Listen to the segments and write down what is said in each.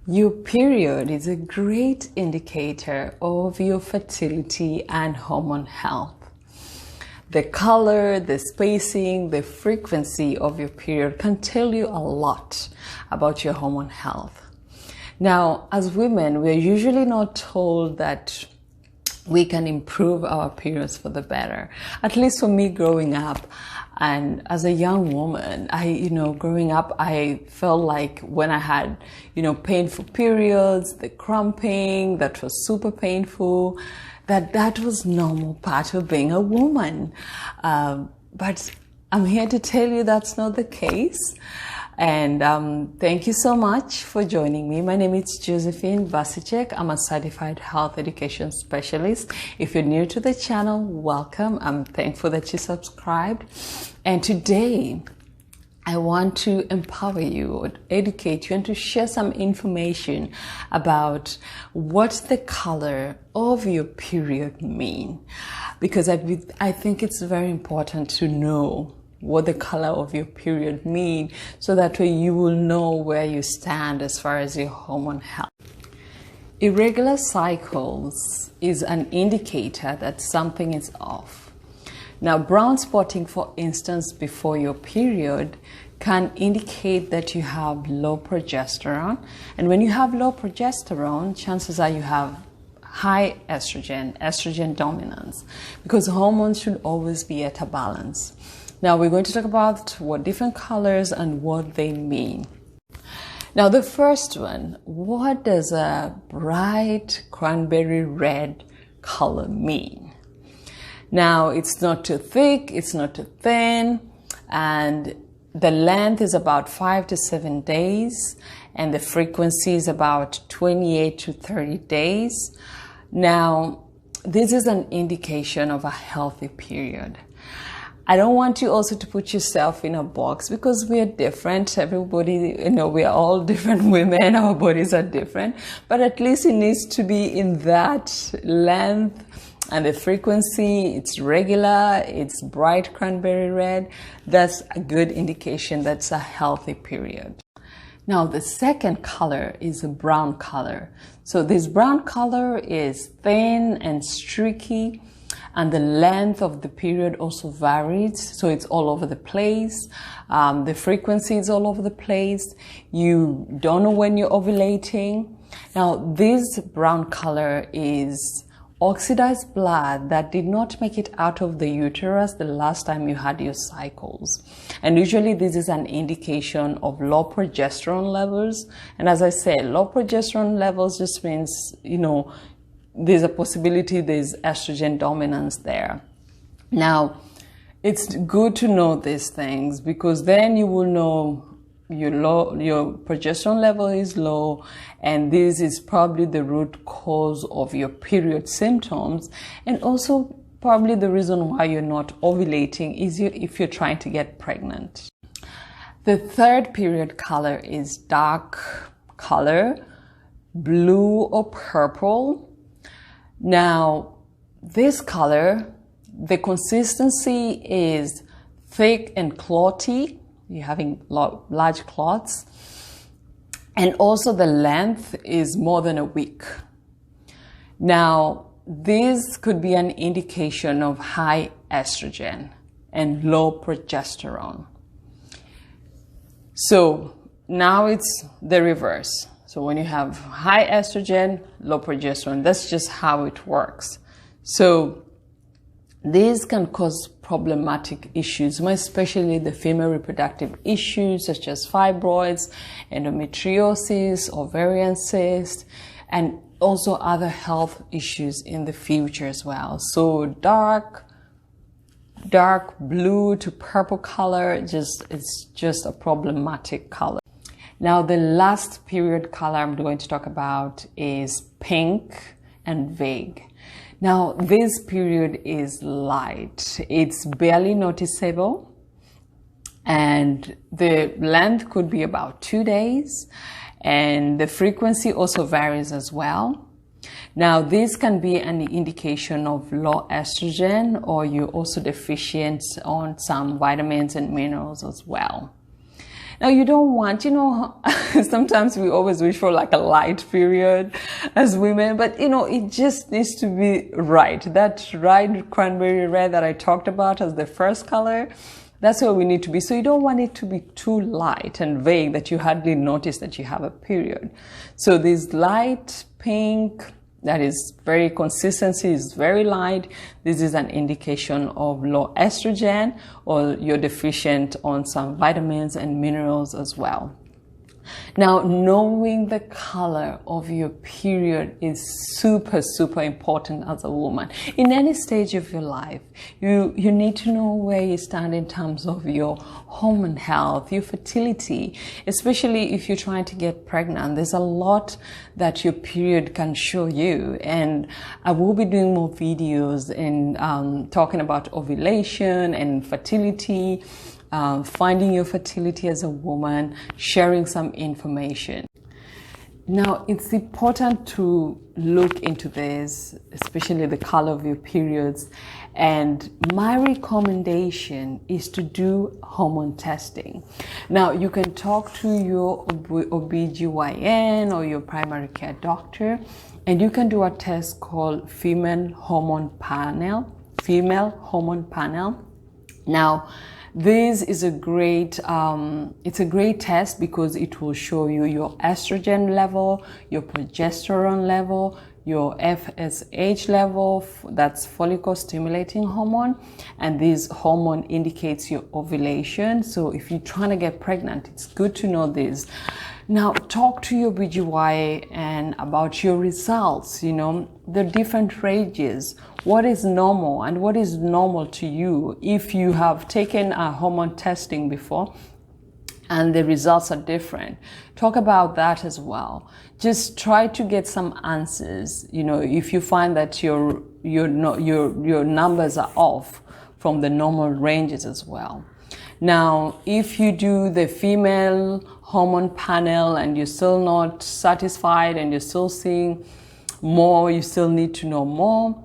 Your period is a great indicator of your fertility and hormone health. The color, the spacing, the frequency of your period can tell you a lot about your hormone health. Now, as women, we're usually not told that we can improve our periods for the better. At least for me growing up, and as a young woman, growing up, I felt like when I had, painful periods, the cramping, that was super painful, that was normal part of being a woman. But I'm here to tell you that's not the case. And thank you so much for joining me. My name is Josephine. I'm a certified health education specialist. If you're new to the channel, welcome. I'm thankful that you subscribed. And today, I want to empower you, or educate you, and to share some information about what the color of your period mean. Because I think it's very important to know what the color of your period mean, so that way you will know where you stand as far as your hormone health. Irregular cycles is an indicator that something is off. Now, brown spotting, for instance, before your period can indicate that you have low progesterone. And when you have low progesterone, chances are you have high estrogen dominance, because hormones should always be at a balance. Now we're going to talk about what different colors and what they mean. Now the first one, what does a bright cranberry red color mean? Now it's not too thick, it's not too thin, and the length is about 5 to 7 days, and the frequency is about 28 to 30 days. Now this is an indication of a healthy period. I don't want you also to put yourself in a box, because we are different. Everybody, we are all different women. Our bodies are different. But at least it needs to be in that length and the frequency. It's regular. It's bright cranberry red. That's a good indication that's a healthy period. Now, the second color is a brown color. So this brown color is thin and streaky, and the length of the period also varies. So it's all over the place. The frequency is all over the place. You don't know when you're ovulating. Now, this brown color is oxidized blood that did not make it out of the uterus the last time you had your cycles. And usually this is an indication of low progesterone levels. And as I said, low progesterone levels just means, there's a possibility there's estrogen dominance there. Now, it's good to know these things, because then you will know your progesterone level is low, and this is probably the root cause of your period symptoms, and also probably the reason why you're not ovulating is if you're trying to get pregnant. The third period color is dark color, blue or purple. Now, this color, the consistency is thick and clotty. You're having large clots. And also the length is more than a week. Now, this could be an indication of high estrogen and low progesterone. So now it's the reverse. So when you have high estrogen, low progesterone, that's just how it works. So these can cause problematic issues, more especially the female reproductive issues such as fibroids, endometriosis, ovarian cysts, and also other health issues in the future as well. So dark blue to purple color, it's just a problematic color. Now, the last period color I'm going to talk about is pink and vague. Now, this period is light. It's barely noticeable, and the length could be about 2 days, and the frequency also varies as well. Now, this can be an indication of low estrogen, or you're also deficient on some vitamins and minerals as well. Now you don't want, sometimes we always wish for like a light period as women, but it just needs to be right. That right cranberry red that I talked about as the first color, that's where we need to be. So you don't want it to be too light and vague that you hardly notice that you have a period. So this light pink, that is very consistency, is very light. This is an indication of low estrogen, or you're deficient on some vitamins and minerals as well. Now, knowing the color of your period is super, super important as a woman. In any stage of your life, you need to know where you stand in terms of your hormone health, your fertility, especially if you're trying to get pregnant. There's a lot that your period can show you. And I will be doing more videos in talking about ovulation and fertility, finding your fertility as a woman, sharing some information. Now, it's important to look into this, especially the color of your periods. And my recommendation is to do hormone testing. Now, you can talk to your OBGYN or your primary care doctor, and you can do a test called female hormone panel. Now, this is a great, it's a great test because it will show you your estrogen level, your progesterone level, your FSH level, that's follicle stimulating hormone, and this hormone indicates your ovulation. So if you're trying to get pregnant, it's good to know this. Now, talk to your OBGYN about your results, the different ranges, what is normal and what is normal to you. If you have taken a hormone testing before and the results are different, talk about that as well. Just try to get some answers. If you find that your numbers are off from the normal ranges as well. Now, if you do the female hormone panel and you're still not satisfied and you're still seeing more, you still need to know more,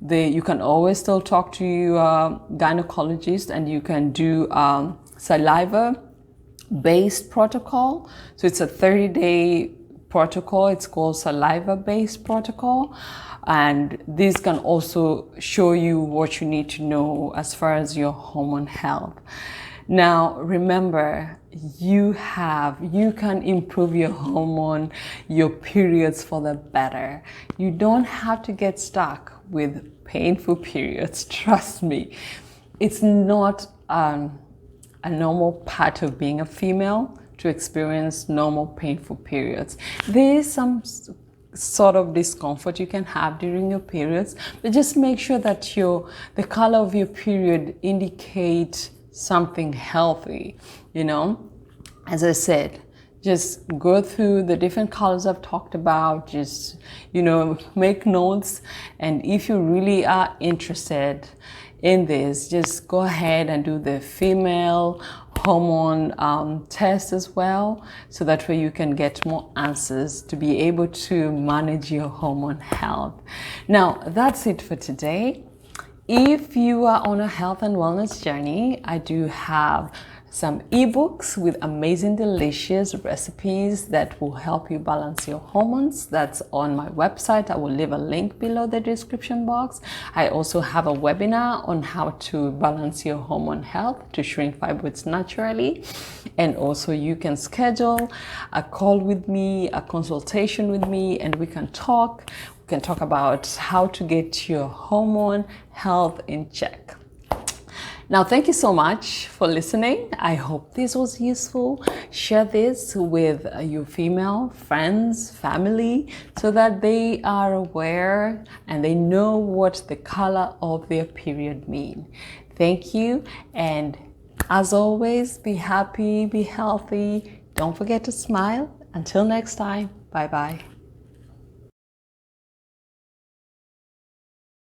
you can always still talk to your gynecologist, and you can do saliva-based protocol. So it's a 30-day protocol. It's called saliva-based protocol. And this can also show you what you need to know as far as your hormone health. Now, remember, you can improve your hormone, your periods for the better. You don't have to get stuck with painful periods. Trust me. It's not a normal part of being a female to experience normal painful periods. There is some sort of discomfort you can have during your periods, but just make sure that the color of your period indicates something healthy. As I said, just go through the different colors I've talked about, just make notes, and if you really are interested in this, just go ahead and do the female hormone test as well, so that way you can get more answers to be able to manage your hormone health. Now, that's it for today. If you are on a health and wellness journey, I do have some ebooks with amazing, delicious recipes that will help you balance your hormones. That's on my website. I will leave a link below the description box. I also have a webinar on how to balance your hormone health to shrink fibroids naturally. And also you can schedule a call with me, a consultation with me, and we can talk. We can talk about how to get your hormone health in check. Now, thank you so much for listening. I hope this was useful. Share this with your female friends, family, so that they are aware and they know what the color of their period means. Thank you. And as always, be happy, be healthy. Don't forget to smile. Until next time, bye-bye.